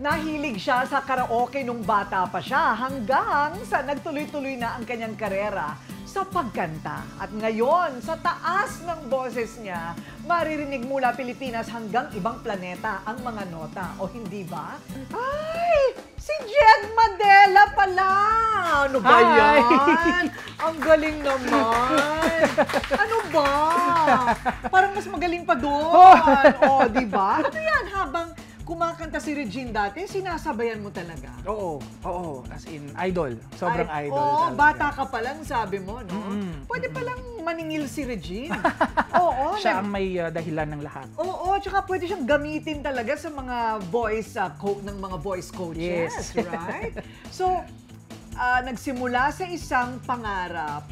Nahilig siya sa karaoke nung bata pa siya hanggang sa nagtuloy-tuloy na ang kanyang karera sa pagkanta. At ngayon, sa taas ng boses niya, maririnig mula Pilipinas hanggang ibang planeta ang mga nota. O hindi ba? Ay! Si Jed Madela pala! Ano ba yan? Ang galing naman! Ano ba? Parang mas magaling pa doon. O, di ba? Ano yan? Habang kumakanta si Regine dati, sinasabayan mo talaga? Oo, oo. As in, idol. Sobrang Ay, idol. Oo, talaga. bata ka pa lang, sabi mo, no? Pwede palang maningil si Regine. Oo. Siya ang may dahilan ng lahat. Oo, tsaka pwede siyang gamitin talaga sa mga voice, ng mga voice coaches, Yes. right? So, nagsimula sa isang pangarap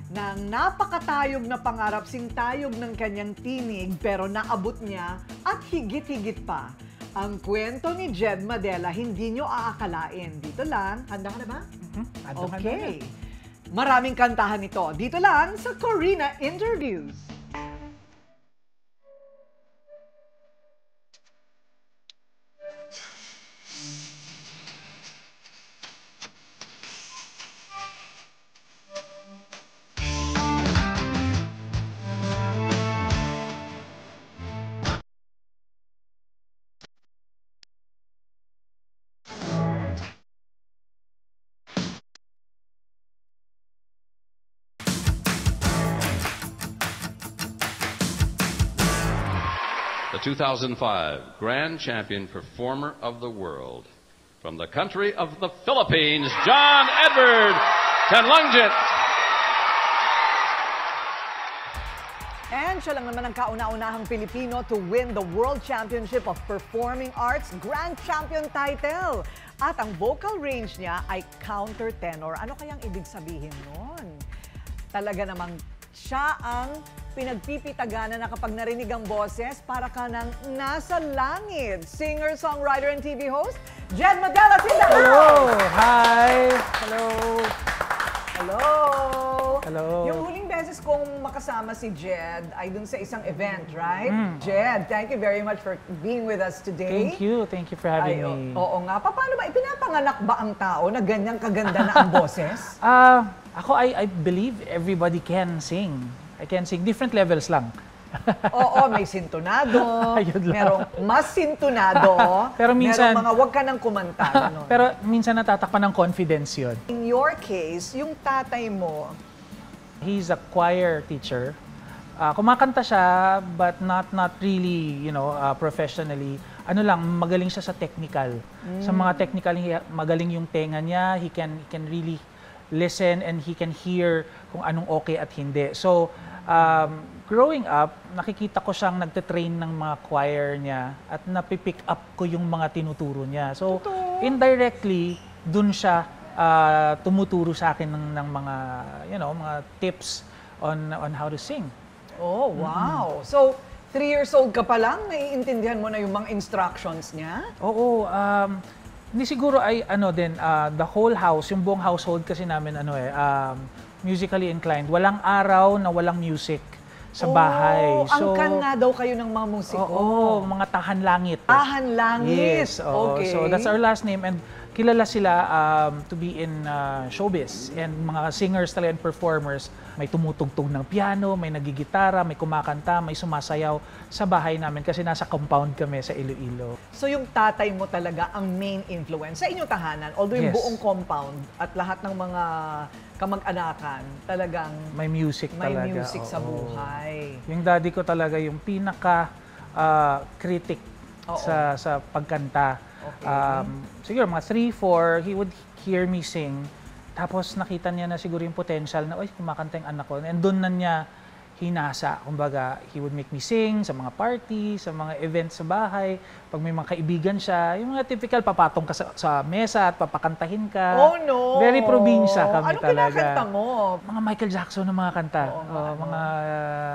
ng napakatayog na pangarap, singtayog ng kanyang tinig, pero naabot niya at higit-higit pa. Ang kwento ni Jed Madela, hindi nyo aakalain. Dito lang. Handa ka na ba? Okay. Maraming kantahan ito. Dito lang sa Corina Interviews. The 2005 Grand Champion Performer of the World. From the country of the Philippines, John Edward Canlunget. And siya lang naman ang kauna-unahang Pilipino to win the World Championship of Performing Arts Grand Champion title. At ang vocal range niya ay countertenor. Ano kayang ibig sabihin nun? Talaga namang siya ang pinagpipitagana na kapag narinig ang boses, para ka nang nasa langit. Singer, songwriter, and TV host, Jed Madela in the house! Hello! Hi! Hello! Hello! Hello! Yung huling beses kong makasama si Jed ay dun sa isang event, right? Jed, thank you very much for being with us today. Thank you. Thank you for having me. Oo nga. Paano ba? Ipinapanganak ba ang tao na ganyang kaganda na ang boses? Ako, I believe everybody can sing. I can sing. Different levels lang. Oo, may sintonado. Merong mas sintonado. Pero minsan, merong mga wag ka nang kumanta. Ano? Pero minsan natatakpan ng confidence yun. In your case, yung tatay mo, he's a choir teacher. Kumakanta siya, but not really, professionally. Ano lang, magaling siya sa technical. Sa mga technical, magaling yung tenga niya. He can really listen and he can hear kung anong okay at hindi. So, growing up, nakikita ko siyang nagte-train ng mga choir niya at napipick up ko yung mga tinuturo niya. So, indirectly, dun siya tumuturo sa akin ng mga, mga tips on how to sing. Oh, wow. So, 3 years old ka pa lang, naiintindihan mo na yung mga instructions niya? Oo, hindi siguro ay the whole house, yung buong household kasi namin musically inclined. Walang araw na walang music sa bahay. So, angkan nga daw kayo ng mga musiko. Oo, mga tahan langit. Tahan langit. Yes. Okay. So that's our last name and kilala sila to be in showbiz and mga singers talaga and performers. May tumutugtog ng piano, may nagigitara, may kumakanta, may sumasayaw sa bahay namin kasi nasa compound kami sa Iloilo. So yung tatay mo talaga ang main influence sa inyong tahanan, although yung buong compound at lahat ng mga kamag-anakan talagang may music talaga. May music sa buhay. Yung daddy ko talaga yung pinaka critic sa pagkanta. Okay. Siguro mga 3, 4, he would hear me sing. Tapos nakita niya na siguro yung potential na, kumakanta yung anak ko. And doon na niya hinasa. Kumbaga, he would make me sing sa mga party, sa mga events sa bahay. Pag may mga kaibigan siya, yung mga typical, papatong ka sa mesa at papakantahin ka. Oh no! Very probinsya kami Anong talaga. Anong kinakanta mo? Mga Michael Jackson na mga kanta. Mga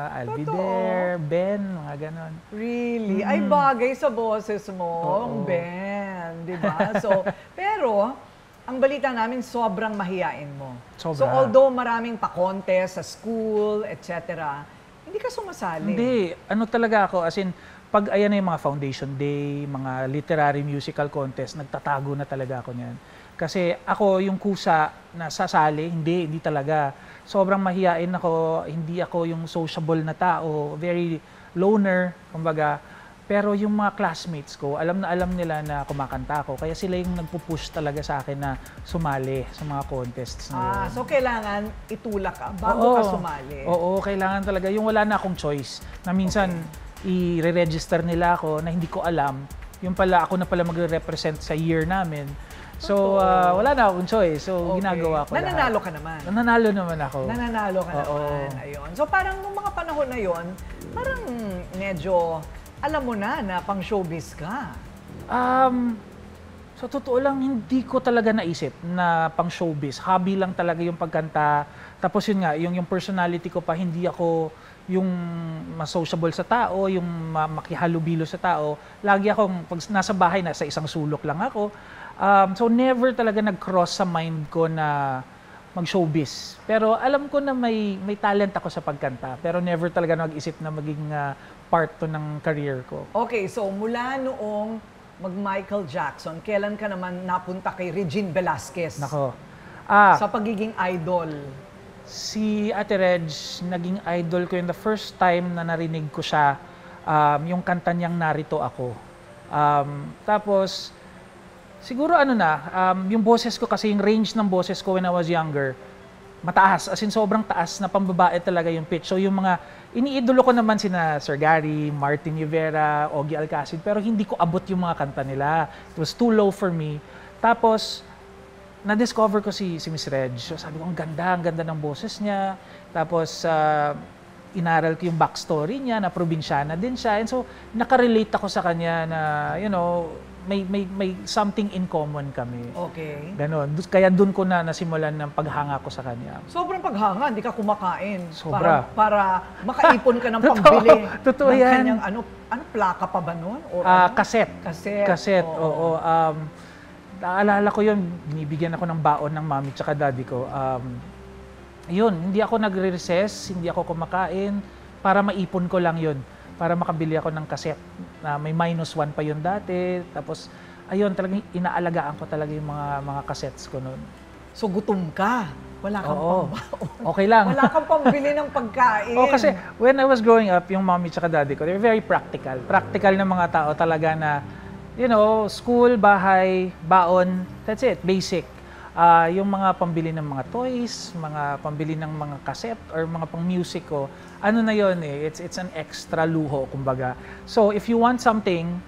I'll Be There, Ben, mga ganon. Really? Ay, bagay sa boses mo, Ben. Diba? So, pero, ang balita namin, sobrang mahiyain mo. Sobra. So, although maraming pa-contest sa school, etc., hindi ka sumasali. Hindi. Ano talaga ako, as in, pag ayan na yung mga foundation day, mga literary musical contest, nagtatago na talaga ako niyan. Kasi ako yung kusa na sasali, hindi talaga. Sobrang mahiyain ako, hindi ako yung sociable na tao, very loner, kumbaga. Pero yung mga classmates ko, alam na nila na kumakanta ako. Kaya sila yung nagpupush talaga sa akin na sumali sa mga contests na yun. So kailangan itulak ka bago ka sumali. Oo, kailangan talaga. Yung wala na akong choice. Na minsan, i-register nila ako na hindi ko alam. Yung pala, ako na pala magre-represent sa year namin. So, wala na akong choice. So, ginagawa ko Nananalo lahat. ka naman. Nananalo naman ako. Nananalo ka naman. Ayun. So, parang nung mga panahon na yon, parang medyo alam mo na pang showbiz ka. So, totoo lang, hindi ko talaga naisip na pang showbiz. Hobby lang talaga yung pagkanta. Tapos yun nga, yung personality ko pa, hindi ako yung mas sociable sa tao, yung makihalubilo sa tao. Lagi akong, pag nasa bahay, nasa isang sulok lang ako. So, never talaga nag-cross sa mind ko na mag-showbiz. Pero alam ko na may talent ako sa pagkanta. Pero never talaga nag-isip na maging part to ng career ko. Okay, so mula noong mag-Michael Jackson, kailan ka naman napunta kay Regine Velasquez? Nako. Sa pagiging idol. Si Ate Reg, naging idol ko yung the first time na narinig ko siya, yung kanta niyang Narito Ako. Tapos, siguro yung boses ko kasi, yung range ng boses ko when I was younger, mataas, as in sobrang taas na pambabae talaga yung pitch. So yung mga, iniidolo ko naman sina Sir Gary, Martin Rivera, Ogie Alcacid, pero hindi ko abot yung mga kanta nila. It was too low for me. Tapos, na-discover ko si Miss Reg. So sabi ko, ang ganda ng boses niya. Tapos, inaral ko yung backstory niya, na probinsyana din siya. And so, nakarelate ako sa kanya na, may something in common kami. Okay. Ganon. Kaya doon ko na nasimulan ng paghanga ko sa kanya. Sobrang paghanga, hindi ka kumakain. Sobra. Para makaipon ka ng pambili. Totoo ng yan. Kanyang, plaka pa ba nun? Or Cassette. Cassette. Oo. Naalala ko yun, binibigyan ako ng baon ng mami tsaka daddy ko. Yun, hindi ako nagre-recess, hindi ako kumakain, para maipon ko lang yun. Para makabili ako ng cassette. May -1 pa yun dati. Tapos, ayun, talagang inaalagaan ko talaga yung mga cassettes ko noon. So, gutom ka. Wala kang pambaon. Okay lang. Wala kang pambili ng pagkain. Kasi when I was growing up, yung mommy tsaka daddy ko, they're very practical. Practical na mga tao talaga na, school, bahay, baon, that's it, basic. Yung mga pambili ng mga toys, mga pambili ng mga cassette or mga pang-music ko, na yun it's an extra luho, kumbaga. So, if you want something,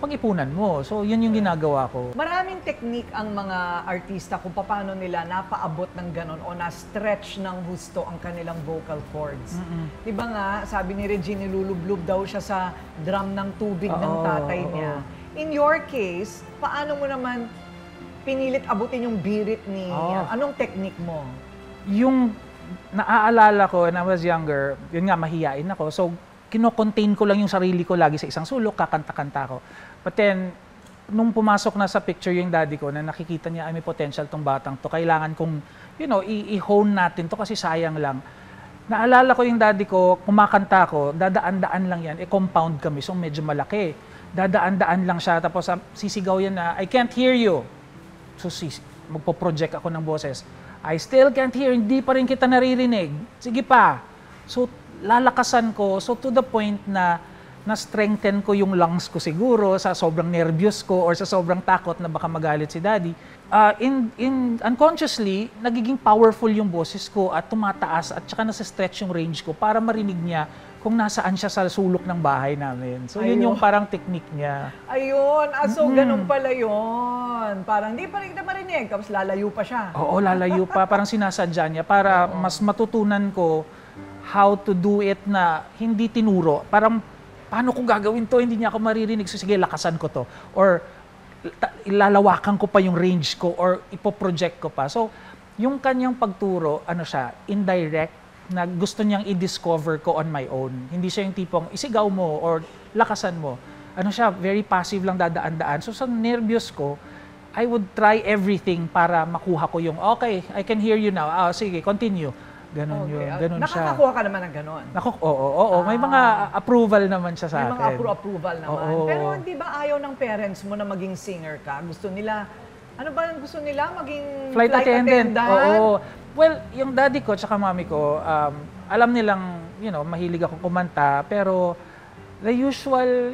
pag-ipunan mo. So, yun yung ginagawa ko. Maraming technique ang mga artista kung paano nila napaabot ng ganon o na-stretch ng husto ang kanilang vocal cords. Di ba nga, sabi ni Regine, nilulublub daw siya sa drum ng tubig ng tatay niya. In your case, paano mo naman pinilit abutin yung birit ni... Anong technique mo? Yung naaalala ko when I was younger, yun nga, mahiyain ako. So, kino-contain ko lang yung sarili ko lagi sa isang sulok, kakanta-kanta ko. But then, nung pumasok na sa picture yung daddy ko, na nakikita niya, ay may potential tong batang to, kailangan kong, i-hone natin to kasi sayang lang. Naalala ko yung daddy ko, kumakanta ko, dadaan-daan lang yan, compound kami, so medyo malaki. Dadaan-daan lang siya, tapos sisigaw yan na, I can't hear you. So, magpo-project ako ng boses. I still can't hear, hindi pa rin kita naririnig. Sige pa. So, lalakasan ko. So, to the point na na-strengthen ko yung lungs ko siguro sa sobrang nervyos ko or sa sobrang takot na baka magalit si daddy. Unconsciously, nagiging powerful yung boses ko at tumataas at saka nasa-stretch yung range ko para marinig niya kung nasaan siya sa sulok ng bahay namin. So, yun yung parang technique niya. Ayun. So, ganun pala yun. Parang di pa rin kita marinig, tapos lalayo pa siya. Oo, lalayo pa. Parang sinasadya niya para mas matutunan ko how to do it na hindi tinuro. Parang, paano ko gagawin to? Hindi niya ako maririnig. So, sige, lakasan ko to. Or, ilalawakan ko pa yung range ko or ipoproject ko pa. So, yung kanyang pagturo, indirect, na gusto niyang i-discover ko on my own. Hindi siya yung tipong isigaw mo or lakasan mo. Very passive lang, dadaan-daan. So sa nervyos ko, I would try everything para makuha ko yung, okay, I can hear you now. Sige, continue. Ganon yun. Ganon siya. Nakakakuha ka naman ng ganon? Oo. May mga approval naman siya sa akin. May mga approval naman. Oo. Pero hindi ba ayaw ng parents mo na maging singer ka? Gusto nila, ano ba ang gusto nila? Maging flight attendant? Oo. Well, yung daddy ko at mami ko, alam nilang, mahilig ako kumanta, pero the usual,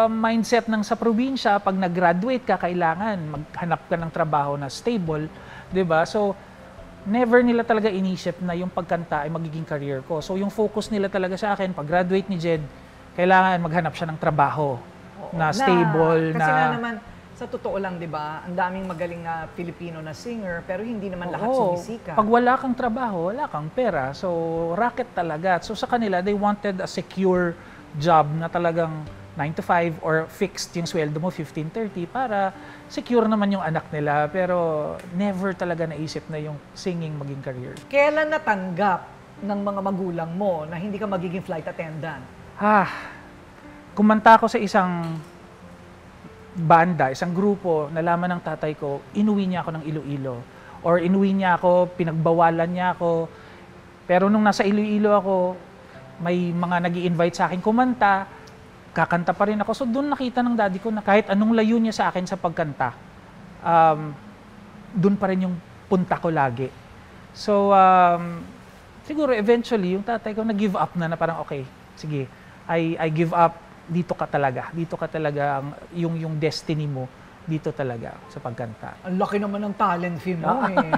mindset ng sa probinsya, pag nag-graduate ka, kailangan maghanap ka ng trabaho na stable, 'di ba? So, never nila talaga inisip na yung pagkanta ay magiging career ko. So, yung focus nila talaga sa akin, pag graduate ni Jed, kailangan maghanap siya ng trabaho na stable. Kasi nga naman, sa totoo lang, 'di ba? Ang daming magaling na Filipino na singer, pero hindi naman lahat sumisika. Pag wala kang trabaho, wala kang pera. So, racket talaga. So, sa kanila, they wanted a secure job na talagang 9 to 5 or fixed yung sweldo mo, 15-30, para secure naman yung anak nila. Pero never talaga naisip na yung singing maging career. Kailan natanggap ng mga magulang mo na hindi ka magiging flight attendant? Kumanta ako sa isang banda, isang grupo, nalaman ng tatay ko, inuwi niya ako ng Iloilo. Or inuwi niya ako, pinagbawalan niya ako. Pero nung nasa Iloilo ako, may mga nag-i-invite sa akin kumanta, kakanta pa rin ako. So doon nakita ng daddy ko na kahit anong layo niya sa akin sa pagkanta, doon pa rin yung punta ko lagi. So siguro eventually yung tatay ko nag-give up na parang okay, sige, I give up, dito ka talaga. Dito ka talaga, yung destiny mo, dito talaga sa pagkanta. Ang laki naman ng talent fee mo eh.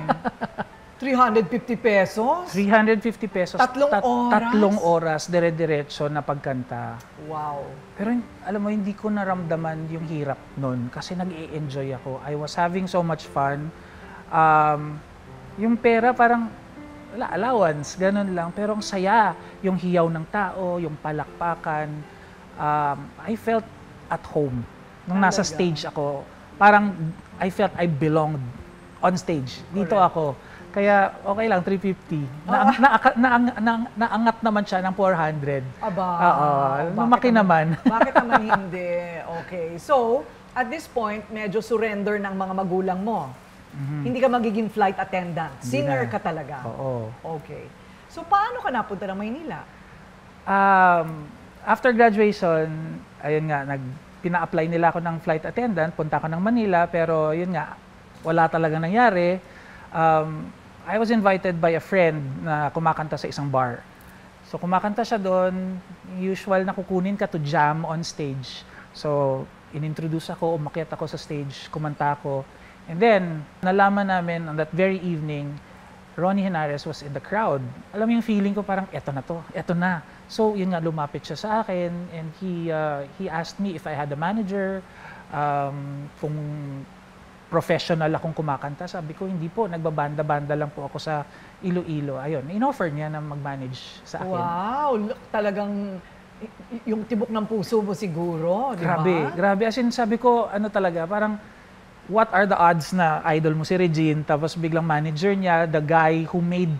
350 pesos? 350 pesos. Tatlong oras? Tatlong oras, dire-diretso na pagkanta. Wow. Pero alam mo, hindi ko naramdaman yung hirap nun kasi nag-i-enjoy ako. I was having so much fun. Yung pera parang allowance, ganun lang. Pero ang saya, yung hiyaw ng tao, yung palakpakan. I felt at home. Nung nasa stage ako, parang I felt I belonged on stage. Dito ako. Kaya okay lang, 350. Naangat naman siya ng 400. Aba. Lumaki naman. Bakit naman hindi? Okay. So, at this point, medyo surrender ng mga magulang mo. Hindi ka magiging flight attendant. Singer ka talaga. Oo. Okay. So, paano ka napunta ng Maynila? After graduation, ayun nga, pina-apply nila ako ng flight attendant. Punta ako ng Manila, pero yun nga, wala talaga nangyari. I was invited by a friend na kumakanta sa isang bar. So kumakanta siya doon, usual na kukunin ka to jam on stage. So inintroduce ako, umakyat ako sa stage, kumanta ako. And then, nalaman namin on that very evening, Ronnie Henares was in the crowd. Alam mo yung feeling ko parang, eto na to, eto na. So yun nga, lumapit siya sa akin and he asked me if I had a manager, kung professional akong kumakanta. Sabi ko, hindi po, nagbabanda-banda lang po ako sa Iloilo. Ayun, in-offer niya na mag-manage sa akin. Wow! Talagang yung tibok ng puso mo siguro, di ba? Grabe. As in, sabi ko, ano talaga, parang, what are the odds na idol mo si Regine, tapos biglang manager niya, the guy who made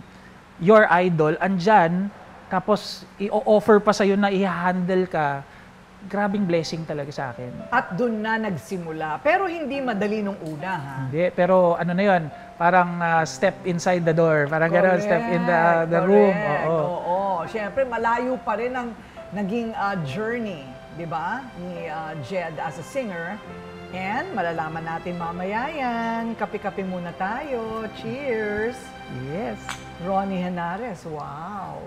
your idol, andyan, tapos i-offer pa sa'yo na i-handle ka. Grabing blessing talaga sa akin. At doon na nagsimula. Pero hindi madali nung una, ha? Hindi, pero ano na yun, parang step inside the door. Parang gano'n, step in the room. Oo. Siyempre, malayo pa rin ang naging journey, di ba? Ni Jed as a singer. And malalaman natin mamaya yan. Kape-kape muna tayo. Cheers! Yes. Ronnie Henares, wow!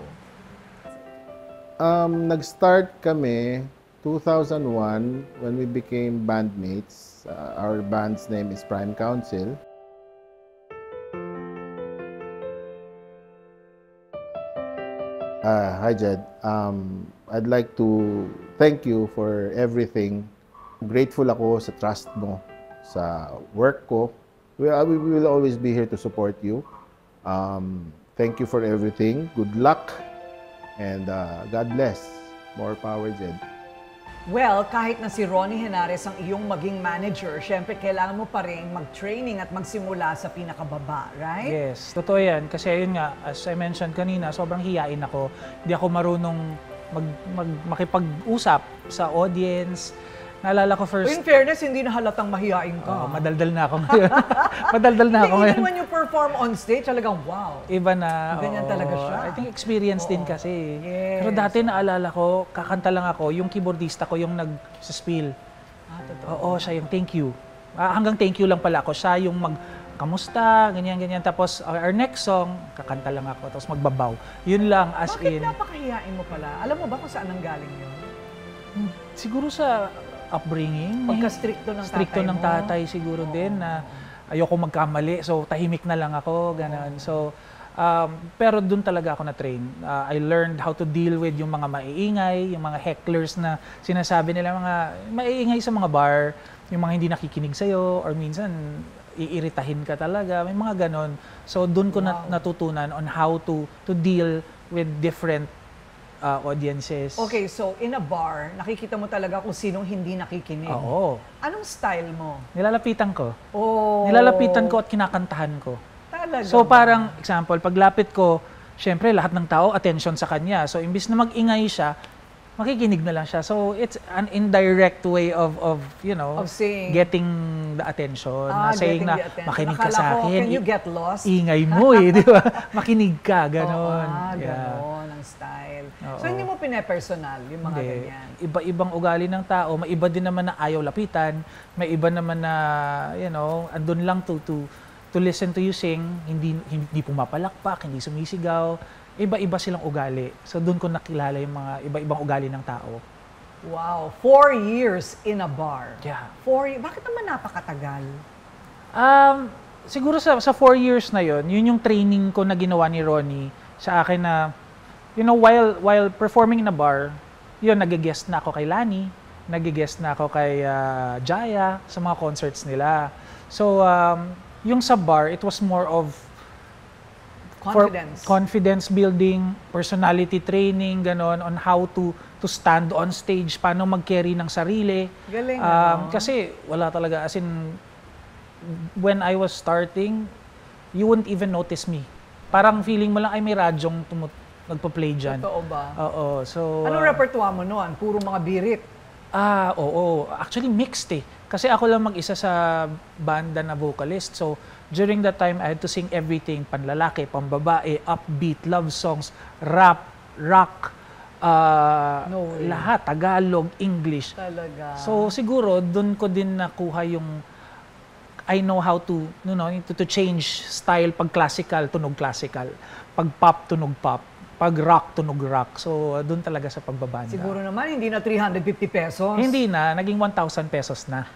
Nag-start kami 2001 when we became bandmates. Our band's name is Prime Council. Hi Jed. I'd like to thank you for everything. Grateful ako sa trust mo sa work ko. We will always be here to support you. Thank you for everything. Good luck and God bless. More power, Jed. Well, kahit na si Ronnie Henares ang iyong maging manager, syempre kailangan mo pa rin mag-training at magsimula sa pinakababa, right? Yes, totoo yan. Kasi yun nga, as I mentioned kanina, sobrang hiyain ako. Hindi ako marunong makipag-usap sa audience. Naalala ko first, In fairness, hindi na halatang mahihain ka. madaldal na ako ngayon. Madaldal na ako Hindi, ngayon. even when you perform on stage, talagang wow. Iba na. Ganyan oo. talaga siya. I think experience din kasi. Yes. Pero dati naalala ko, kakanta lang ako, yung keyboardista ko yung nag-spill. Totoo. Oo, siya yung thank you. Hanggang thank you lang pala ako. Siya yung kamusta, ganyan-ganyan. Tapos our next song, kakanta lang ako. Tapos magbabaw. Yun lang, as Bakit in. napakahiyain mo pala? Alam mo ba kung saan ang galing yun? Siguro sa upbringing. Pagka-stricto ng Stricto tatay ng mo. tatay siguro din na ayoko magkamali. So, tahimik na lang ako, ganun. So, pero dun talaga ako na-train. I learned how to deal with yung mga maiingay, yung mga hecklers na sinasabi nila, mga maiingay sa mga bar, yung mga hindi nakikinig sa'yo, or minsan iiritahin ka talaga, may mga ganon. So, dun ko natutunan on how to deal with different audiences. Okay, so in a bar, nakikita mo talaga kung sinong hindi nakikinig. Oo. Anong style mo? Nilalapitan ko. Oh, Nilalapitan ko at kinakantahan ko. Talaga. So parang, example, paglapit ko, syempre lahat ng tao, attention sa kanya. So imbis na mag-ingay siya, makikinig na lang siya. So it's an indirect way of you know, Of saying, getting the attention. Na saying getting na, the attention. makinig ka Akala sa ko, akin. Can you get lost? Ingay mo eh, di ba? Makinig ka, ganon. Ganon ang style. Oo. So hindi mo pine-personal yung mga Hindi. ganyan. Iba-ibang ugali ng tao. May iba din naman na ayaw lapitan. May iba naman na, you know, andun lang to listen to you sing. Hindi pumapalakpak, hindi sumisigaw. Iba-iba silang ugali. So doon ko nakilala yung mga iba-ibang ugali ng tao. Wow, 4 years in a bar. Yeah. 4 years. Bakit naman napakatagal? Siguro sa 4 years na yun yung training ko na ginawa ni Ronnie sa akin na, you know, while performing in a bar, yun, nag-guest na ako kay Lani, nag-guest na ako kay Jaya sa mga concerts nila. So, yung sa bar, it was more of Confidence. confidence building, personality training, ganon, on how to stand on stage, paano mag-carry ng sarili. Galing, ano? Kasi wala talaga, as in, when I was starting, you wouldn't even notice me. Parang feeling mo lang, ay may radyong nagpa-play dyan. Totoo ba? Oo, so... Anong repertoire mo noon? Puro mga birit. Oo. Actually, mixed eh. Kasi ako lang mag-isa sa banda na vocalist. So, during that time, I had to sing everything. Panlalaki, pambabae, upbeat, love songs, rap, rock, No way. lahat, Tagalog, English. Talaga. So, siguro, dun ko din nakuha yung I know how to, you know, to change style. Pag classical, tunog classical. Pag pop, tunog pop. Pag rock, tunog rock. So, dun talaga sa pagbabanda. Siguro naman, hindi na 350 pesos. Hindi na, naging 1,000 pesos na.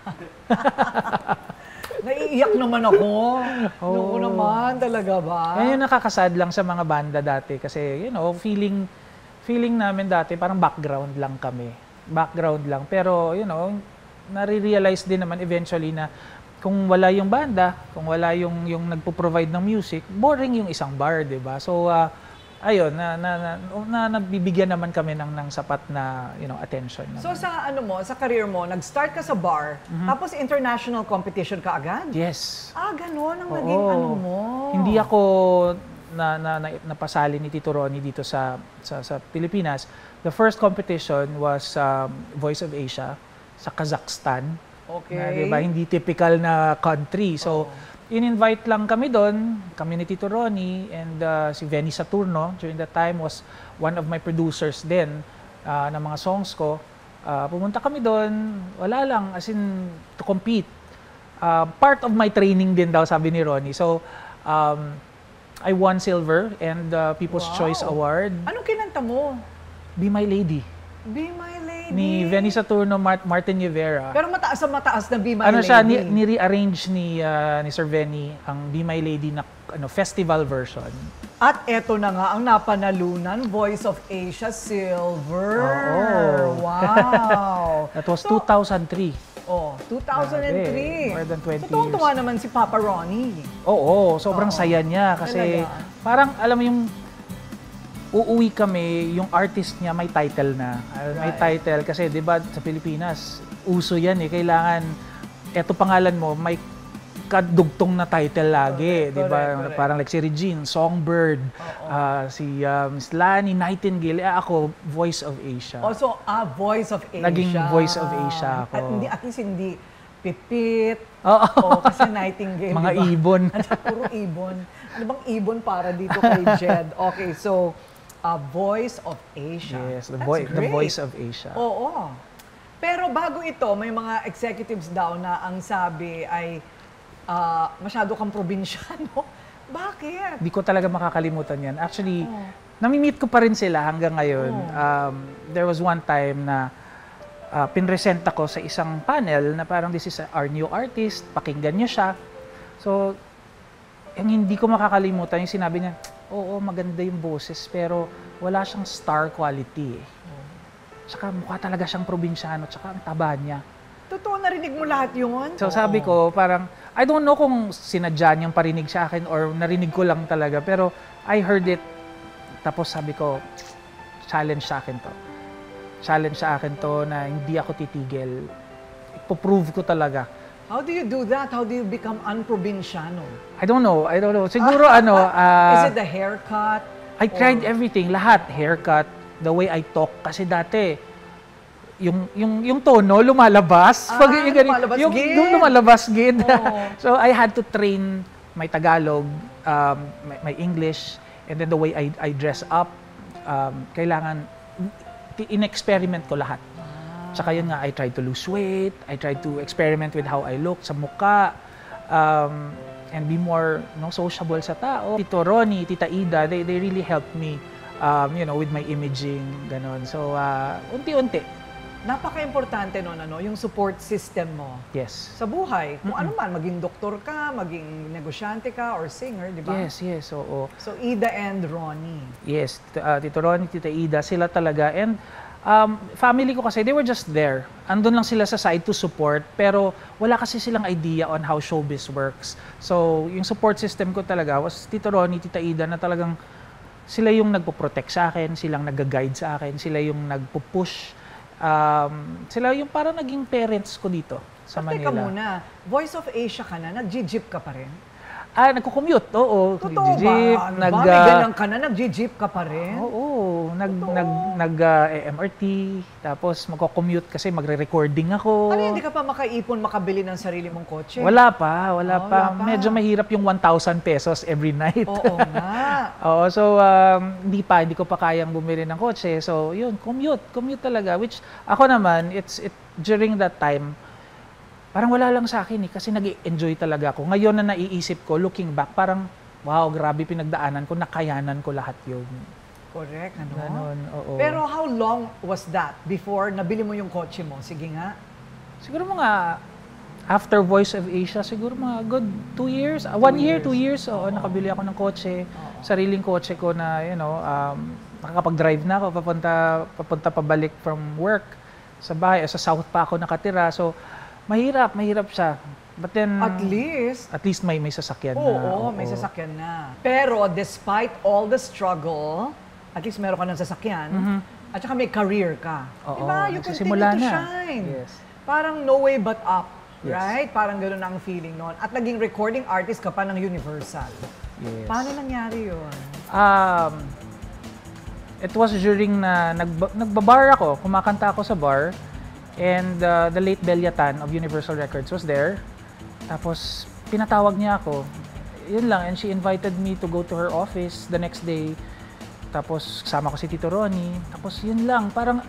Naiiyak naman ako. Naku naman, talaga ba? Yan yung nakakasad lang sa mga banda dati kasi, you know, feeling namin dati parang background lang kami. Background lang. Pero, you know, nare-realize din naman eventually na kung wala yung banda, kung wala yung nagpo-provide ng music, boring yung isang bar, 'di ba? So, ayun, nabibigyan naman kami ng sapat na, you know, attention. So sa sa career mo, nag-start ka sa bar, tapos international competition ka agad? Yes. Ganon ang naging mo. Hindi ako napasali ni Tito Ronnie dito sa Pilipinas. The first competition was Voice of Asia sa Kazakhstan. Okay. Na, diba, hindi typical na country. So, in-invite lang kami doon, kami ni Tito Ronnie and si Benny Saturno, during that time was one of my producers din ng mga songs ko. Pumunta kami doon, wala lang, as in, to compete. Part of my training din daw, sabi ni Ronnie. So, I won silver and People's Choice Award. Anong kinanta mo? Be My Lady. Be My Lady. Ni Benny Saturno, Martin Rivera. Pero mataas na Be My Ano Lady. siya, ni-rearrange ni Sir Benny ang Be My Lady na festival version. At eto na nga ang napanalunan, Voice of Asia Silver. Oo. Wow. That was 2003. 2003. More than 20 Tuwang-tuwa years. naman si Papa Ronnie. Oo, sobrang saya niya kasi Talaga? parang alam mo yung uuwi kami, yung artist niya may title na. May title kasi 'di ba sa Pilipinas, uso 'yan eh. Kailangan eto pangalan mo may kadugtong na title lagi, 'di ba? correct. Parang like si Regine, Songbird, Si Miss Lani Nightingale, ako, Voice of Asia. Also, Voice of Asia. Naging Voice of Asia ako. At least hindi Pipit. Oo. O, kasi Nightingale. Mga diba? ibon. Puro ibon. Ano bang ibon para dito kay Jed? Okay, so, Voice of Asia. Yes, the That's Voice of Asia. Oo. Pero bago ito, may mga executives daw na ang sabi ay masyado kang probinsyano. Bakit? Hindi ko talaga makakalimutan yan. Actually, nami-meet ko pa rin sila hanggang ngayon. There was one time na pinresent ako sa isang panel na parang this is our new artist, pakinggan niyo siya. So, yung hindi ko makakalimutan, yung sinabi niya, oo, maganda yung boses, pero wala siyang star quality eh. Tsaka mukha talaga siyang probinsyano, tsaka ang taba niya. Totoo, narinig mo lahat yun? So sabi ko, parang, I don't know kung sinadya niyang parinig sa akin or narinig ko lang talaga, pero I heard it. Tapos sabi ko, challenge sa akin to. Challenge sa akin to na hindi ako titigil. Ipoprove ko talaga. How do you do that? How do you become unprobinsyano? I don't know. Siguro Is it the haircut? I tried everything, lahat. Haircut, the way I talk. Kasi dati, yung tono lumalabas. Lumalabas gid. So I had to train my Tagalog, my English, and then the way I dress up. Kailangan in-experiment ko lahat. Tsaka yun nga, I tried to lose weight, I tried to experiment with how I look sa mukha, and be more sociable sa tao. Tito Ronnie, Tita Ida, they really helped me, with my imaging, ganon. So, unti-unti. Napaka-importante nun, yung support system mo. Yes. Sa buhay. Kung ano man, maging doktor ka, maging negosyante ka, or singer, di ba? Yes, oo. So, Ida and Ronnie. Yes, Tito Ronnie, Tita Ida, sila talaga. And family ko kasi, they were just there. Andun lang sila sa side to support, pero wala kasi silang idea on how showbiz works. So, yung support system ko talaga was Tito Ronnie, Tita Ida, na talagang sila yung nagpo-protect sa akin, silang nag-guide sa akin, sila yung nagpo-push. Sila yung parang naging parents ko dito sa Manila. Teka muna, Voice of Asia ka na, nag-jeep ka pa rin? Nagko-commute, oo. Totoo ba? May ganyan ka na, nag-jeep ka pa rin? Oo, nag-MRT, tapos magko-commute kasi magre-recording ako. Hindi ka pa makaipon, makabili ng sarili mong kotse? Wala pa. Medyo mahirap yung 1,000 pesos every night. Oo nga. Oo, so hindi ko pa kayang bumili ng kotse. So yun, commute talaga. Which ako naman, during that time, parang wala lang sa akin kasi nag-enjoy talaga ako. Ngayon na naiisip ko, looking back, parang wow, grabe pinagdaanan ko, nakayanan ko lahat yun. Correct, ano? Ganon, oo. Pero how long was that before nabili mo yung kotse mo? Sige nga. Siguro mga after Voice of Asia, siguro mga good 2 years. 1 year, 2 years. Oo, nakabili ako ng kotse. Sariling kotse ko na, nakakapag-drive na ako, papunta pabalik from work sa bahay. Sa South pa ako nakatira. So, mahirap siya. But then, at least may sasakyan na. Oo, may sasakyan na. Pero despite all the struggle, at least meron ka ng sasakyan, at saka may career ka. Diba? You continue to shine. Yes. Parang no way but up. Right? Parang gano'n ang feeling noon. At naging recording artist ka pa ng Universal. Yes. Paano nangyari yun? It was during na nagbabar ako, kumakanta ako sa bar. And the late Belyatan of Universal Records was there. Tapos, pinatawag niya ako. Yun lang. And she invited me to go to her office the next day. Tapos, kasama ko si Tito Ronnie. Tapos, yun lang. Parang,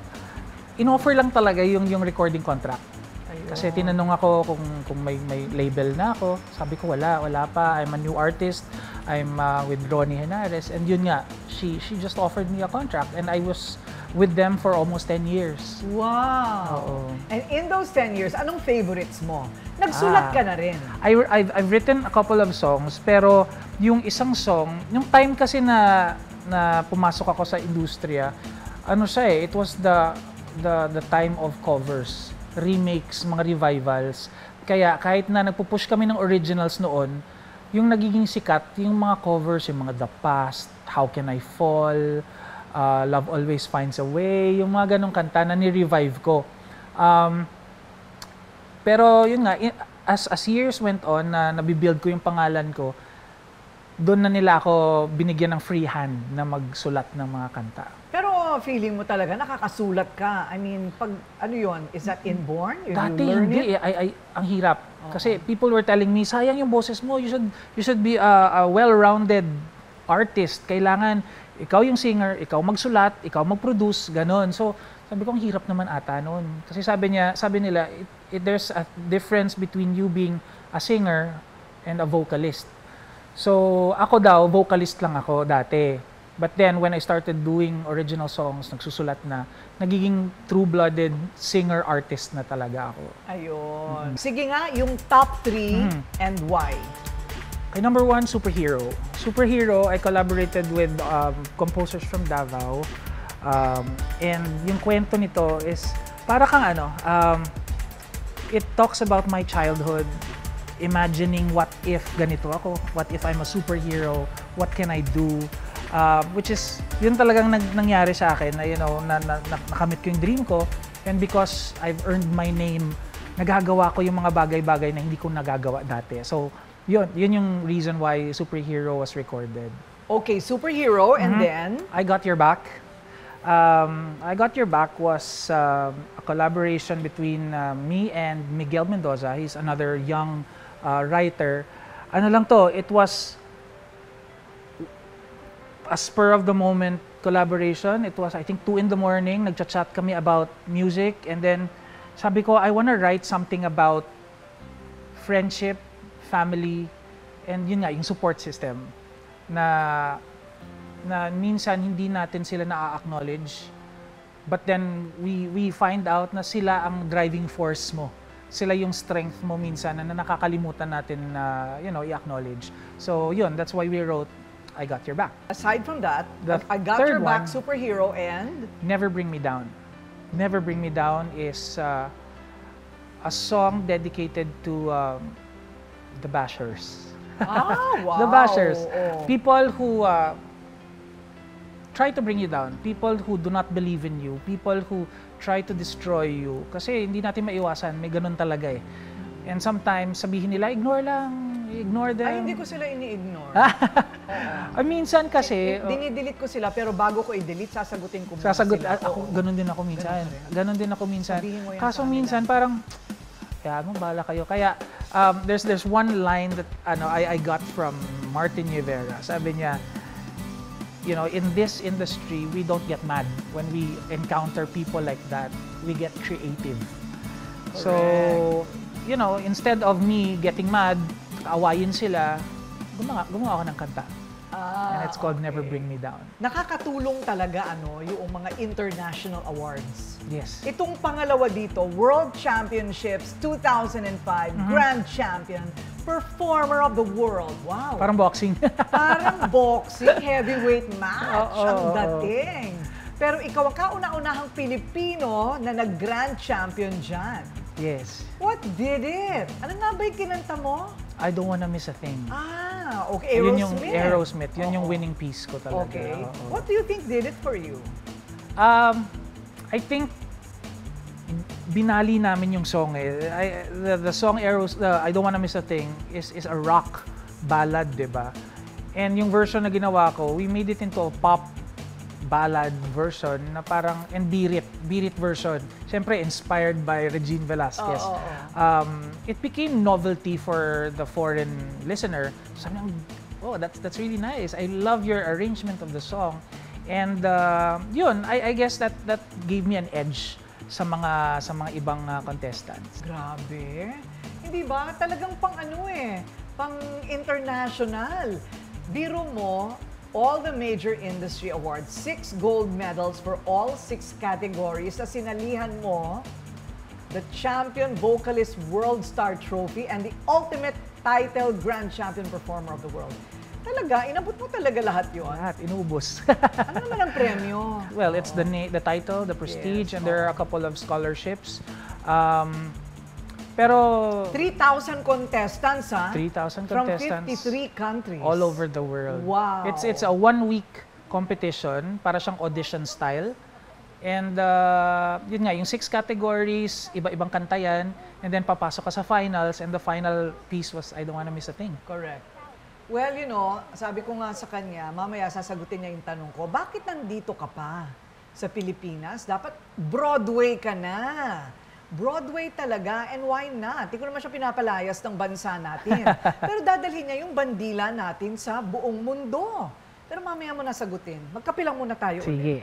in-offer lang talaga yung recording contract. Ayun. Kasi tinanong ako kung may label na ako. Sabi ko, wala pa. I'm a new artist. I'm with Ronnie Henares. And yun nga, she just offered me a contract. And I was with them for almost 10 years. Wow! Oo. And in those 10 years, anong favorites mo? Nagsulat ka na rin. I've written a couple of songs, pero yung isang song, yung time kasi na pumasok ako sa industriya, it was the time of covers, remakes, mga revivals. Kaya kahit na nagpupush kami ng originals noon, yung nagiging sikat, yung mga covers, yung mga The Past, How Can I Fall, Love Always Finds a Way, yung mga ganong kanta na ni-revive ko. Pero yun nga, as years went on, na nabibuild ko yung pangalan ko, doon na nila ako binigyan ng free hand na magsulat ng mga kanta. Pero feeling mo talaga nakakasulat ka. I mean, pag ano yon, is that inborn? You Dati learn hindi it? ang hirap. Kasi people were telling me, sayang yung boses mo, you should be a well-rounded artist. Kailangan ikaw yung singer, ikaw magsulat, ikaw mag-produce, ganon. So, sabi ko, ang hirap naman ata noon. Kasi sabi nila, there's a difference between you being a singer and a vocalist. So, ako daw, vocalist lang ako dati. But then, when I started doing original songs, nagsusulat na, nagiging true-blooded singer-artist na talaga ako. Ayun. Sige nga, yung top 3 and why? Okay, number 1, Superhero. Superhero, I collaborated with composers from Davao. And yung kwento nito is, para kang it talks about my childhood, imagining what if ganito ako, what if I'm a superhero, what can I do, which is, yun talagang nangyari sa akin, na, nakamit ko yung dream ko, and because I've earned my name, nagagawa ko yung mga bagay-bagay na hindi ko nagagawa dati. So, yun yung reason why Superhero was recorded. Okay, Superhero, and then? I Got Your Back. I Got Your Back was a collaboration between me and Miguel Mendoza. He's another young writer. Ano lang to, it was a spur of the moment collaboration. It was, I think, 2 in the morning. Nagchat-chat kami about music. And then, sabi ko, I wanna write something about friendship, family, and yun nga, yung support system. Na minsan hindi natin sila na-acknowledge. But then, we find out na sila ang driving force mo. Sila yung strength mo minsan na nakakalimutan natin na, i-acknowledge. So, yun, that's why we wrote I Got Your Back. Aside from that, The I Got third Your Back, one, Superhero, and? Never Bring Me Down. Never Bring Me Down is a song dedicated to the bashers. Ah, wow. The bashers. Oh. People who try to bring you down. People who do not believe in you. People who try to destroy you. Kasi hindi natin maiwasan. May ganun talaga eh. And sometimes, sabihin nila, ignore them. Ay, hindi ko sila ini-ignore. Minsan kasi, Dinidelete ko sila, pero bago ko i-delete, sasagutin ko muna sasagot, sila. ganun din ako minsan. Ganun din ako minsan. Sabihin mo yan Kaso sa kanila. minsan parang, kaya mo, bahala kayo. Kaya, there's one line that I got from Martin Rivera. Sabi niya, in this industry, we don't get mad. When we encounter people like that, we get creative. Correct. So, instead of me getting mad, awayin sila, gumawa ako ng kanta. And it's called Never Bring Me Down. Nakakatulong talaga yung mga international awards. Yes. Itong pangalawa dito, World Championships 2005, Grand Champion, Performer of the World. Wow. Parang boxing. Parang boxing, heavyweight match Oo, ang oo. dating. Pero ikaw ang kauna-unahang Pilipino na nag-Grand Champion dyan. Yes. What did it? Ano nga ba yung kinanta mo? I Don't Wanna Miss a Thing. Okay, Yun Aerosmith. yung Aerosmith. Yun yung Oo. winning piece ko talaga. Okay. Oo. What do you think did it for you? I think binali namin yung song eh. The song I Don't Wanna Miss a Thing is a rock ballad, 'di ba? And yung version na ginawa ko, we made it into a pop ballad version na parang and beat it version. Siyempre inspired by Regine Velasquez. It became novelty for the foreign listener. Sabi niya, oh, that's really nice. I love your arrangement of the song. And yun, I guess that gave me an edge sa mga ibang contestants. Grabe. Hindi ba? Talagang pang international. Biro mo, all the major industry awards, 6 gold medals for all 6 categories na sinalihan mo, the Champion Vocalist World Star Trophy, and the ultimate title Grand Champion Performer of the World. Talaga, inabot mo talaga lahat yun. Lahat, inubos. Ano naman ang premyo? Well, it's the title, the prestige, Yes, and there are a couple of scholarships. Pero 3,000 contestants, ha? 3,000 From contestants 53 countries. all over the world. Wow. It's a 1-week competition, para siyang audition style. And yun nga, yung 6 categories, iba-ibang kanta yan, and then papasok ka sa finals, and the final piece was I Don't Wanna Miss a Thing. Correct. Well, sabi ko nga sa kanya, mamaya sasagutin niya yung tanong ko, bakit nandito ka pa sa Pilipinas? Dapat Broadway ka na. Broadway talaga, and why not? Hindi ko naman siya pinapalayas ng bansa natin. Pero dadalhin niya yung bandila natin sa buong mundo. Pero mamaya mo na sagutin. Magkapilang muna tayo ulit. Sige.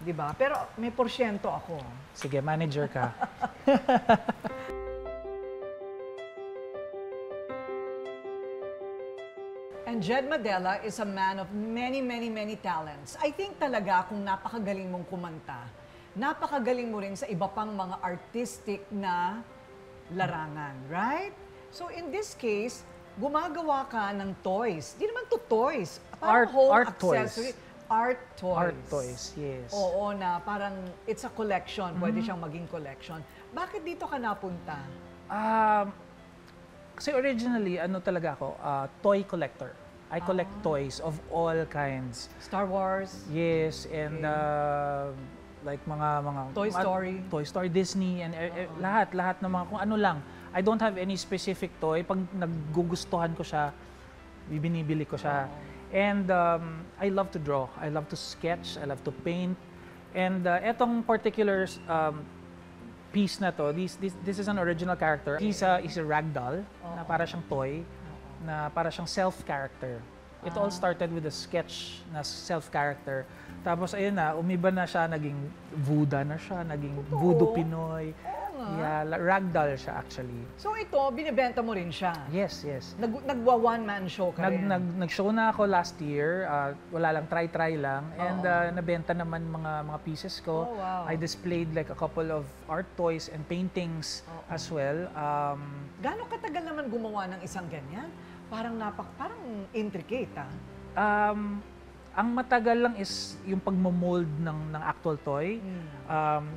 Diba? Pero may porsyento ako. Sige, manager ka. And Jed Madela is a man of many, many, many talents. I think talaga kung napakagaling mong kumanta, napakagaling mo rin sa iba pang mga artistic na larangan, right? So in this case, gumagawa ka ng toys. Di naman to toys. Parang Art toys. Art toys. Art toys, yes. Oo, na parang it's a collection. Pwede siyang maging collection. Bakit dito ka napunta? Kasi originally, ano talaga ako, toy collector. I collect toys of all kinds. Star Wars? Yes, and like mga Toy Story? Toy Story, Disney, and lahat ng mga kung ano lang. I don't have any specific toy. Pag naggugustuhan ko siya, binibili ko siya. And I love to draw. I love to sketch. I love to paint. And etong particular piece na to, this is an original character. He's a ragdoll na para siyang toy, na para siyang self-character. It all started with a sketch na self-character. Tapos ayun na, umiba na siya, naging Vuda na siya, naging Voodoo Pinoy. Yeah, ragdoll siya actually. So ito, binibenta mo rin siya? Yes, yes. Nagwa one-man show ka rin? Nag-show na ako last year. Wala lang, try lang. And nabenta naman mga pieces ko. Oh, wow. I displayed like a couple of art toys and paintings as well. Gano'ng katagal naman gumawa ng isang ganyan? Parang intricate, Ang matagal lang is yung pagmo-mold ng actual toy.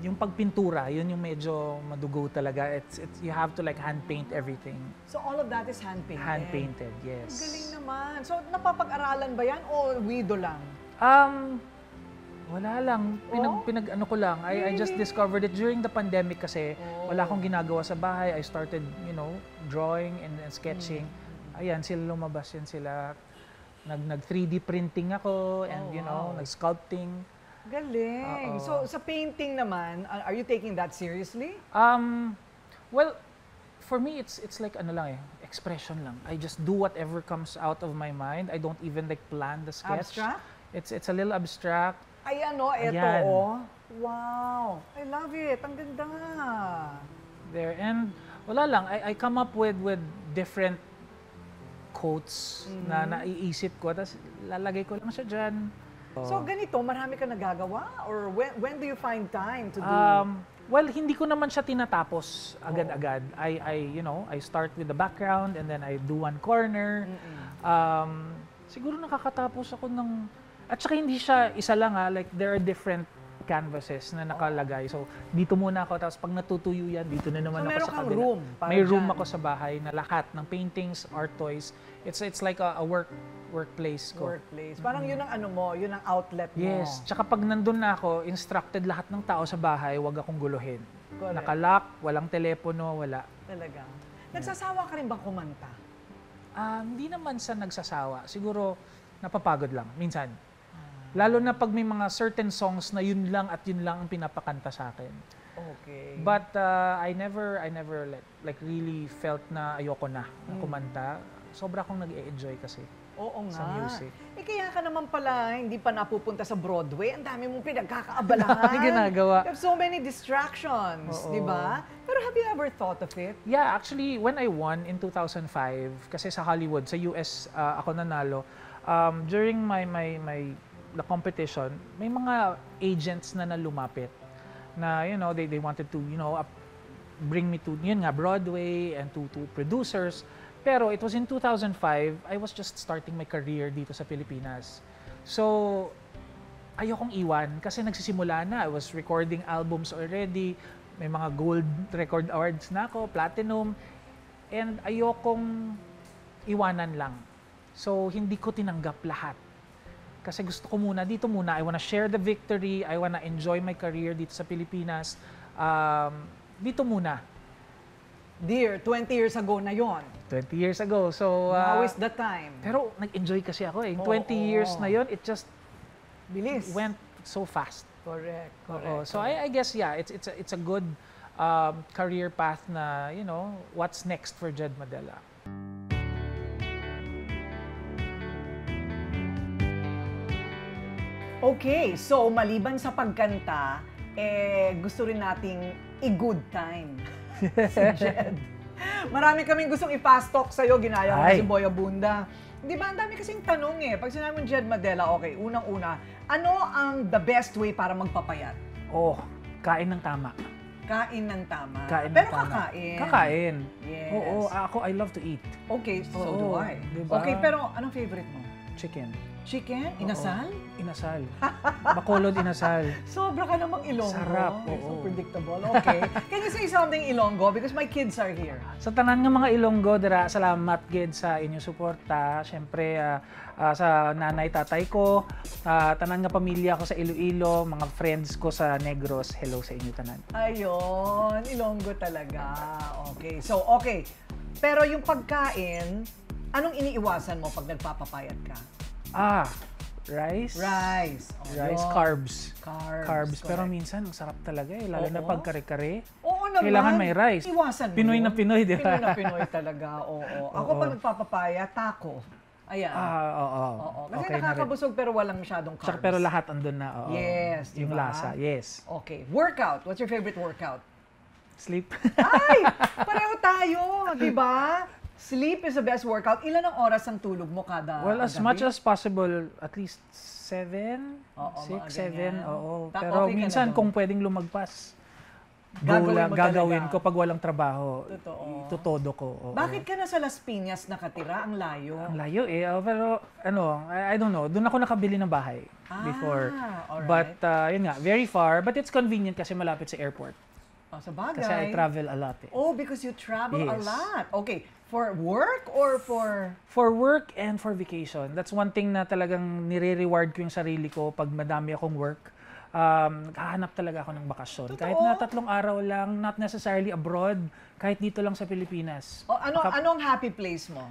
Yung pagpintura, yun yung medyo madugo talaga. You have to like hand paint everything. So all of that is hand-painted? Hand-painted, yes. Ang galing naman. So napapag-aralan ba yan o wido lang? Wala lang. Pinag-ano ko lang. I just discovered it during the pandemic kasi wala akong ginagawa sa bahay. I started, drawing and sketching. Ayan, sila lumabas yan sila. Nag 3D printing ako and nag-sculpting. Galing. So sa painting naman, are you taking that seriously? Well, for me it's like ano lang expression lang. I just do whatever comes out of my mind. I don't even like plan the sketch. Abstract? It's a little abstract. Ay eto Ayan. Wow. I love it. Ang ganda. There and wala lang. I come up with different quotes na naiisip ko, tapos lalagay ko lang siya dyan. So ganito, marami ka nagagawa? Or when do you find time to do? Well, hindi ko naman siya tinatapos agad-agad. I start with the background and then I do one corner. Siguro nakakatapos ako ng... At saka hindi siya isa lang like there are different canvases na nakalagay. So, dito muna ako. Tapos pag natutuyo yan, dito na naman ako sa kabila. Room May room ako sa bahay na lahat ng paintings, art toys. It's like a workplace ko. Workplace. Parang yun ang yun ang outlet mo. Yes. Tsaka pag nandun na ako, instructed lahat ng tao sa bahay, wag akong guluhin. Correct. Nakalock, walang telepono, wala. Talaga. Nagsasawa ka rin bang kumanta? Hindi naman sa nagsasawa. Siguro, napapagod lang. Minsan. Lalo na pag may mga certain songs na yun lang at yun lang ang pinapakanta sa akin. Okay. But I never like really felt na ayoko na kumanta. Sobra akong nag-e-enjoy kasi. Oo sa nga. music. Kaya ka naman pala hindi pa napupunta sa Broadway. Ang dami mong pinagkakaabalahan. May ginagawa. You have so many distractions, di ba? Pero have you ever thought of it? Yeah, actually, when I won in 2005, kasi sa Hollywood, sa US, ako nanalo, during the competition, may mga agents na lumapit na, they wanted to, bring me to, Broadway and to producers. Pero it was in 2005, I was just starting my career dito sa Pilipinas. So, ayokong iwan kasi nagsisimula na. I was recording albums already. May mga gold record awards na ako, platinum. And ayokong iwanan lang. So, hindi ko tinanggap lahat. Kasi gusto ko dito muna, I wanna share the victory, I wanna enjoy my career dito sa Pilipinas. Dito muna. Dear, 20 years ago na yon. 20 years ago. So, Now is the time. pero nag-enjoy kasi ako eh. In Oo, 20 years na yon, it just Bilis. went so fast. Correct, Oo. correct. So I guess yeah, it's a good career path na, you know, what's next for Jed Madela. Okay, so maliban sa pagkanta, gusto rin nating i-good time si Jed. Marami kaming gustong i-fast talk sa'yo, ginaya ko Ay. si Boy Abunda. Di ba, ang dami kasing tanong eh. Pag sinabi mong Jed Madela, okay, unang-una, ano ang the best way para magpapayat? Oh, kain ng tama. Kain ng tama. Kain ng Pero tama. kakain. Kakain. Yes. Oo, ako I love to eat. Okay, so do Oo, I. diba? Okay, pero anong favorite mo? Chicken. Chicken? Inasal? Inasal. Bacolod inasal. Sobra ka namang Ilonggo. Sarap, So oo. predictable. Okay. Can you say something Ilonggo? Because my kids are here. Sa tanan nga mga Ilonggo, dira, salamat gid sa inyong suporta. Siyempre, sa nanay, tatay ko, tanan nga pamilya ko sa Iloilo, mga friends ko sa Negros, hello sa inyo tanan. Ayun, Ilonggo talaga. Okay. So, okay. Pero yung pagkain, anong iniiwasan mo pag nagpapapayat ka? Rice. Rice. Rice, Ayun. carbs. Carbs. Pero correct. minsan, ang sarap talaga eh. Lalo na Oo. pag kare-kare. Oo naman. Kailangan may rice. Iwasan mo Pinoy yun. na Pinoy, di ba? Pinoy na Pinoy talaga, oo. Ako Oo. pag nagpapapaya, taco. Ayan. Oo. Oo. Kasi Okay na rin. nakakabusog pero walang masyadong carbs. Tsaka pero lahat andun na. Oo. Yes, Yung diba? lasa, yes. Okay. Workout. What's your favorite workout? Sleep. Ay! Pareho tayo, di ba? Sleep is the best workout. Ilan ang oras ang tulog mo kada Well, as gabi? much as possible, at least 7, Oo, 6, mga 7, ganyan. oo. Ta- Pero okay ka na minsan doon? kung pwedeng lumagpas, Gagawin mo gagawin talaga. ko pag walang trabaho. Totoo. Itutodo ko. Oo. Bakit ka na sa Las Piñas nakatira? Ang layo. Ang layo eh. Pero ano, I don't know. Doon ako nakabili ng bahay before. alright. But yun nga, very far. But it's convenient kasi malapit sa airport. Oh, sa bagay. Kasi I travel a lot eh. Oh, because you travel a Yes. lot. Okay. For work or for... For work and for vacation. That's one thing na talagang nire-reward ko yung sarili ko pag madami akong work. Hahanap talaga ako ng bakasyon. Totoo? Kahit na 3 araw lang, not necessarily abroad, kahit dito lang sa Pilipinas. Oh, ano ang happy place mo?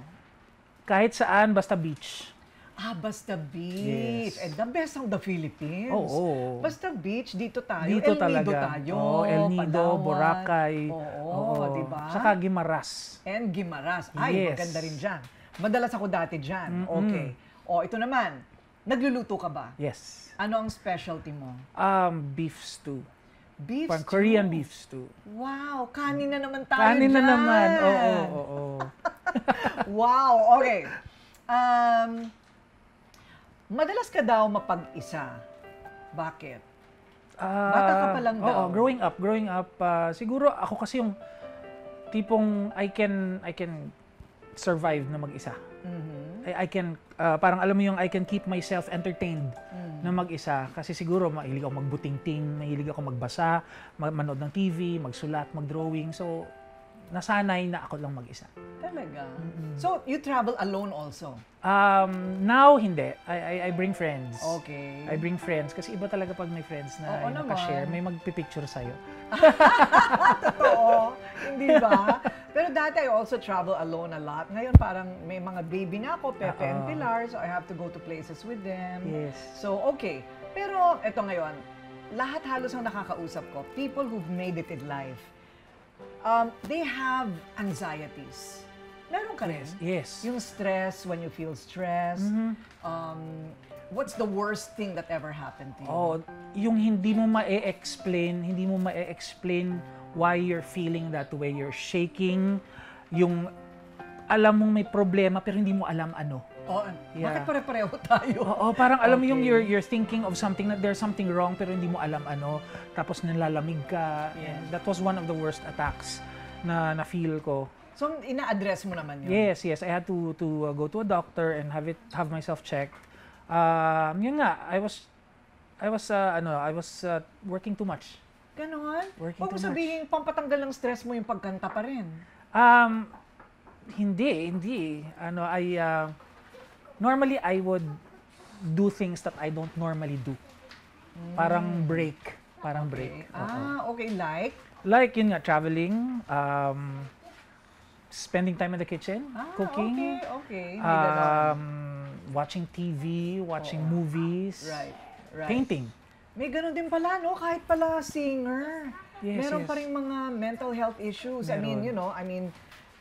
Kahit saan, basta beach. Basta beach. Yes. The best ang the Philippines. Oo. Basta beach, dito tayo. Dito El Nido talaga. tayo. Oo, El Nido, Palawan. Boracay. Oo, di ba? Saka Guimaras. And Guimaras. Ay, Yes. maganda rin dyan. Madalas ako dati dyan. Okay. O, ito naman. Nagluluto ka ba? Yes. Ano ang specialty mo? Beef stew. Beef Parang stew. Korean beef stew. Wow, kanin na naman tayo Kanin na dyan. naman. Oo. Wow, okay. Madalas ka daw mapag-isa. Bakit? Bata ka pa lang daw. Oo, growing up, siguro ako kasi yung tipong I can survive na mag-isa. I can, parang alam mo yung I can keep myself entertained na mag-isa. Kasi siguro mahilig ako magbuting-ting, mahilig ako magbasa, manood ng TV, magsulat, mag-drawing. So, nasanay na ako lang mag-isa. Talaga? So, you travel alone also? Now, hindi. I bring friends. Okay. I bring friends kasi iba talaga pag may friends na Oo yung share, may magpipicture sa'yo. Totoo. Hindi ba? Pero dati I also travel alone a lot. Ngayon parang may mga baby na ako, Pepe and Pilar, so I have to go to places with them. Yes. So, okay. Pero eto ngayon, lahat halos ang nakakausap ko, people who've made it in life, they have anxieties. Meron ka rin? Yes. Yung stress, when you feel stressed. What's the worst thing that ever happened to you? Oh, yung hindi mo ma-explain why you're feeling that way. You're shaking, yung alam mong may problema pero hindi mo alam ano. Oh, Yeah. bakit pare-pareho tayo? Oo, parang alam mo yung Okay. you're thinking of something, that there's something wrong pero hindi mo alam ano. Tapos nalalamig ka. Yeah. And that was one of the worst attacks na na-feel ko. So, ina-address mo naman yun? Yes. I had to go to a doctor and have myself checked. Yun nga, I was working too much. Ganon? Working Huwag mo too much. sabihin, pampatanggal ng stress mo yung pagkanta pa rin. Hindi. Normally I would do things that I don't normally do. Parang break. Oo. Okay, like? Like yun nga, traveling, spending time in the kitchen, cooking, Okay. May ganon. watching TV, watching movies, Right. painting. May ganon din pala, no? Kahit pala singer. Yes, Meron yes. pa rin mga mental health issues. I mean, Meron.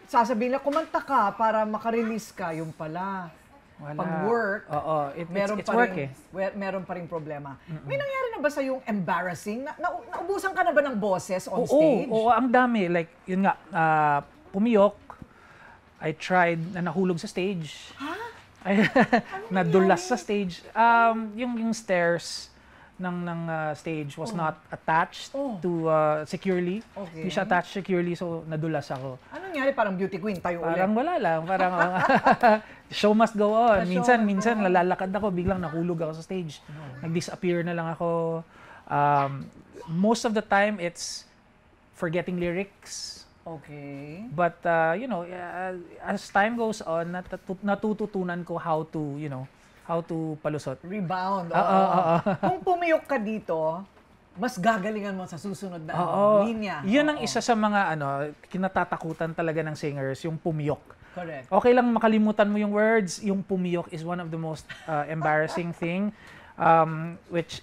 sasabihin na kumanta ka para makarelease ka, yung pala. Wala. Pag work, Oo, meron it's pa work rin, eh. meron pa rin problema. May nangyari na ba sa yung embarrassing? Naubusan ka na ba ng boses on Oo, stage? oo, ang dami. Like, yun nga, pumiyok. I tried na nahulog sa stage. Ha? Nadulas sa stage. Yung stairs ng stage was not attached to securely. Okay. Hindi siya attached securely, so nadulas ako. Ano nangyari? Parang beauty queen tayo ulit. Parang wala lang. Parang show must go on. The show must Minsan go on. lalalakad ako, biglang nahulog ako sa stage. Nag-disappear na lang ako. Most of the time, it's forgetting lyrics. Okay. But, as time goes on, natututunan ko how to palusot. Rebound. Oo. Kung pumiyok ka dito, mas gagalingan mo sa susunod na linya. Yun ang isa sa mga kinatatakutan talaga ng singers, yung pumiyok. Correct. Okay lang makalimutan mo yung words, yung pumiyok is one of the most embarrassing thing, which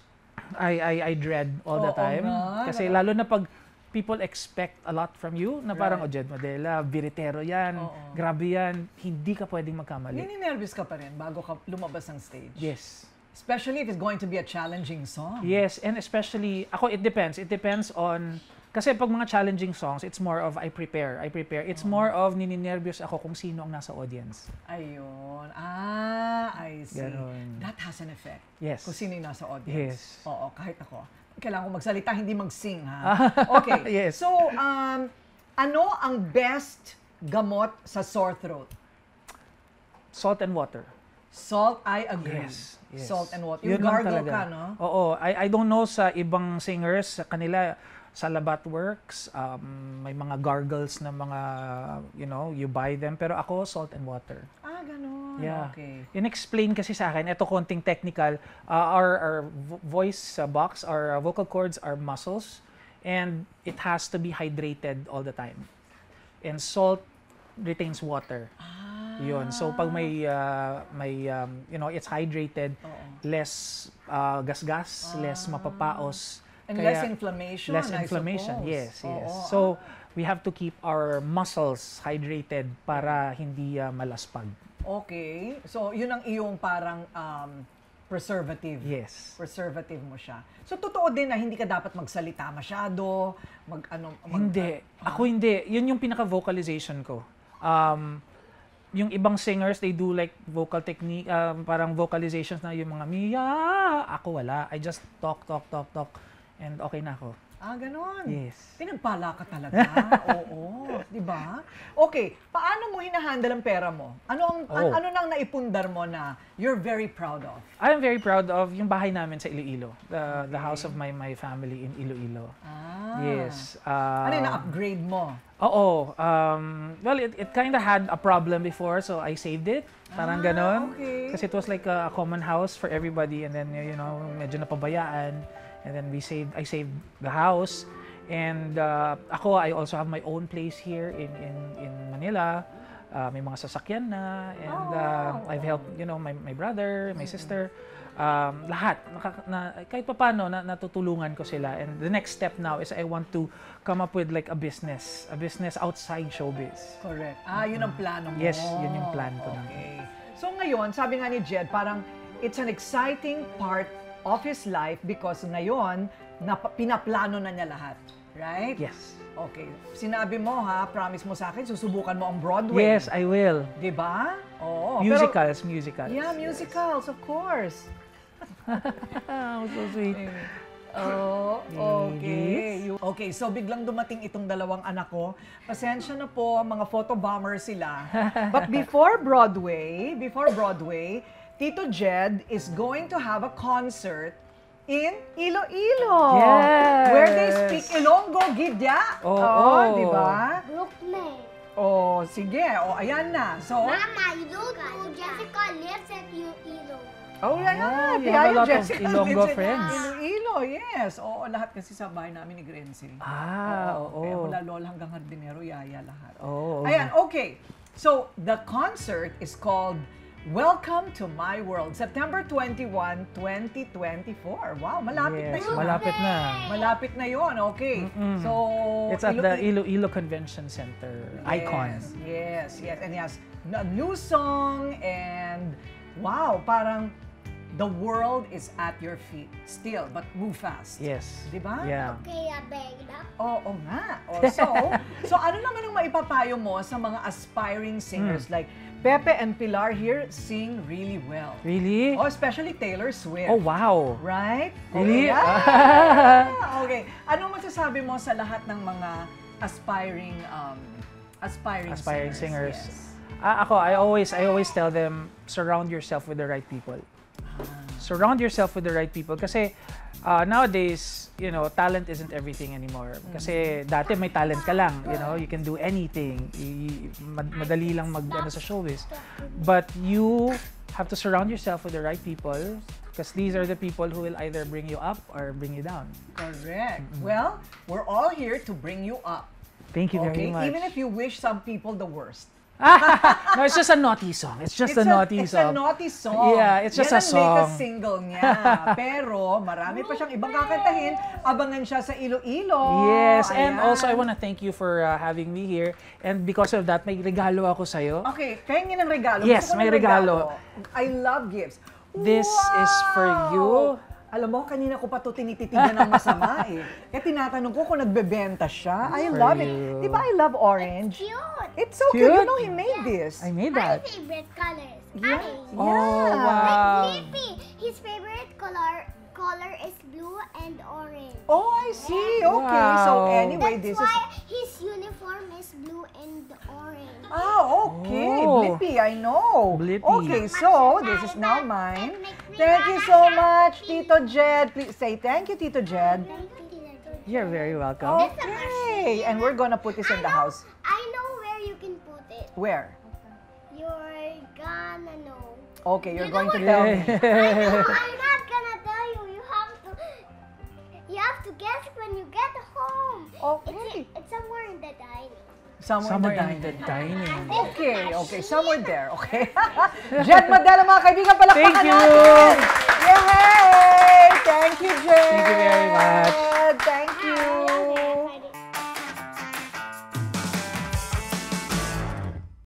I dread all the Oo time. nga. Kasi lalo na pag people expect a lot from you, na parang, Jed Madela, biritero yan, grabe yan, hindi ka pwedeng magkamali. Nininervous ka pa rin bago ka lumabas ng stage. Yes. Especially if it's going to be a challenging song. Yes, and especially, ako, it depends. It depends on, kasi pag mga challenging songs, it's more of I prepare. It's more of nininervyos ako kung sino ang nasa audience. Ayun. I see. Ganon. That has an effect. Yes. Kung sino yung nasa audience. Yes. Oo, kahit ako. Kailangan ko magsalita, hindi mag-sing, ha? Okay. Yes. So, ano ang best gamot sa sore throat? Salt and water. Salt, I agree. Yes. Salt and water. Yun Yung lang gargle talaga. ka, no? Oo. I don't know sa ibang singers, sa kanila, sa Labat Works, may mga gargles na mga, you buy them. Pero ako, salt and water. Ah, ganun. Yeah. Okay. In-explain kasi sa akin, ito konting technical, our voice box, our vocal cords are muscles, and it has to be hydrated all the time. And salt retains water. Yun. So pag may it's hydrated, less gasgas, less mapapaos. And Kaya, less inflammation, less I inflammation, suppose. yes. Oo. So we have to keep our muscles hydrated para hindi malaspag. Okay. So, yun ang iyong parang preservative. Yes. Preservative mo siya. So, totoo din na hindi ka dapat magsalita masyado, Hindi. Ako hindi. Yun yung pinaka-vocalization ko. Yung ibang singers, they do like vocal technique, parang vocalizations na yung mga Mia. Ako wala. I just talk. And okay na ako. Ah, ganun. Yes. Pinagpala ka talaga. Oo. Di ba? Okay. Paano mo hinahandle ang pera mo? Ano nang naipundar mo na you're very proud of? I'm very proud of yung bahay namin sa Iloilo. The house of my family in Iloilo. Ah. Yes. Ano yung na-upgrade mo? Oo. Well, it kind of had a problem before, so I saved it. Parang ganon. Okay. Kasi it was like a common house for everybody, and then, medyo napabayaan. And then I saved the house. And I also have my own place here in Manila. May mga sasakyan na. And I've helped, my brother, my sister. Lahat. Kahit paano, natutulungan ko sila. And the next step now is I want to come up with like a business outside showbiz. Correct. Yun ang plano mo. Yes, yun yung plan ko. Okay. So ngayon, sabi nga ni Jed, parang it's an exciting part of his life because ngayon, pinaplano na niya lahat. Right? Yes. Okay. Sinabi mo promise mo sa akin, susubukan mo ang Broadway. Yes, I will. Diba? Oo. Musicals. Yeah, musicals, of course. So sweet. Oh, okay. Okay, so biglang dumating itong dalawang anak ko. Pasensya na po, mga photobomber sila. But before Broadway, Tito Jed is going to have a concert in Iloilo. Yes. Where they speak Ilonggo Gidya. Oo. Di ba? Look me. Oh, sige. Oh, ayan na. So, Mama, you look to Jessica lives at Iloilo. oh, yeah. you have a lot of Ilonggo lives in friends. Iloilo. Oh, yes. Oo, lahat kasi sa bahay namin ni Grenzy. Oo. Kaya mula lola hanggang hardinero, yaya lahat. Oo. Ayan, okay. So, the concert is called Welcome to My World, September 21, 2024. Wow, malapit na Yes, yun. malapit na. Malapit na yun, okay. So, It's at the Iloilo Convention Center, Icon. Yes. And he has a new song and wow, parang the world is at your feet still, but move fast. Yes. Diba? Yeah. Kaya beg na. Oo nga. So ano naman ang maipapayo mo sa mga aspiring singers like Pepe and Pilar here sing really well. Really? Oh, especially Taylor Swift. Oh, wow. Right? Really? Okay. Yeah. Okay. Anong masasabi mo sa lahat ng mga aspiring Singers. Yes. Ako, I always tell them, surround yourself with the right people. Surround yourself with the right people. Kasi nowadays, talent isn't everything anymore. Kasi dati may talent ka lang, you can do anything. Madali lang mag-ano sa showbiz. But you have to surround yourself with the right people because these are the people who will either bring you up or bring you down. Correct. Well, we're all here to bring you up. Thank you very much. Even if you wish some people the worst. No, it's just a naughty song. It's a naughty It's song. a naughty song. Yeah, it's just Yan a ang latest song. single niya. Pero marami pa siyang ibang kakantahin. Abangan siya sa Iloilo. Yes, and Ayan. also I want to thank you for having me here. And because of that, may regalo ako sa'yo. Okay, pahingin ng regalo. Yes, Gusto ko may ng regalo. I love gifts. This is for you. Alam mo, kanina ko pa ito tinititigan ng masama eh. Kaya tinatanong ko kung nagbebenta siya. I For love it. you. Di ba I love orange? Cute. It's so cute. You Cute? know, he made this. I made My that. favorite colors. Yeah. Oh, Yeah. wow. Sleepy. His favorite color is blue and orange. Oh, I see. Okay. So Wow. anyway, That's this is... why his uniform is blue and orange. Okay. Oh. Blippi, I know. Blippi. Okay, so this is now mine. Thank you so much, Tito Jed. Please say thank you, Tito Jed. You're very welcome. Okay. And we're gonna put this in the house. I know where you can put it. Where? You're gonna know. Okay, you're You going know to what? tell me. I know, I'm not gonna tell you. You have to guess when you get home. Okay. It's somewhere in the dining. Somewhere in in the dining. Okay, somewhere there, okay? Jed Madela, mga kaibigan, palakpakan Thank you. natin!